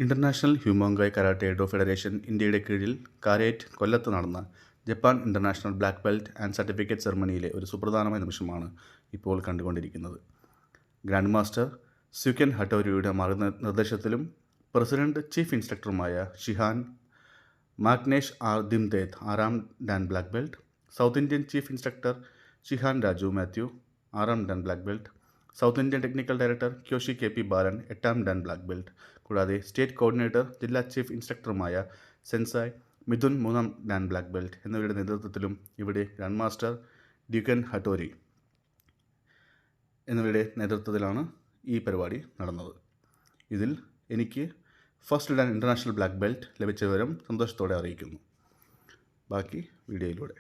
International ഹ്യൂമോങ്കായ് karate do federation ഇന്ത്യയുടെ കീഴിൽ കാരേറ്റ് കൊല്ലത്ത് നടന്ന Japan international black belt and certificate സെറമണിയിലെ ഒരു സുപ്രധാനമായ നിമിഷമാണ് ഇപ്പോൾ കണ്ടുകൊണ്ടിരിക്കുന്നത്. ഗ്രാൻഡ് മാസ്റ്റർ സ്യുകെൻ ഹട്ടോരിയുടെ മാർഗനിർദ്ദേശത്തിലും പ്രസിഡന്റ് ചീഫ് ഇൻസ്ട്രക്ടറുമായ ഷിഹാൻ മാഗ്നേഷ് ആർ ദിംതേത് 6ാം dan black belt, south Indian chief instructor shihan Raju Mathew 6ാം dan black belt, south Indian technical director kyoshi K P. Balan 8ാം ഡാൻ ബ്ലാക്ക് ബെൽറ്റ്, കൂടാതെ സ്റ്റേറ്റ് കോർഡിനേറ്റർ ജില്ലാ ചീഫ് ഇൻസ്ട്രക്ടറുമായ സെൻസായ് മിഥുൻ 3ാം ഡാൻ ബ്ലാക്ക് ബെൽറ്റ് എന്നിവരുടെ നേതൃത്വത്തിലും ഇവിടെ ഗ്രാൻഡ് മാസ്റ്റർ ഡ്യൂക്കൻ ഹട്ടോരി എന്നിവരുടെ നേതൃത്വത്തിലാണ് ഈ പരിപാടി നടന്നത്. ഇതിൽ എനിക്ക് first Dan international black belt ലഭിച്ച വിവരം സന്തോഷത്തോടെ അറിയിക്കുന്നു. ബാക്കി വീഡിയോയിലൂടെ.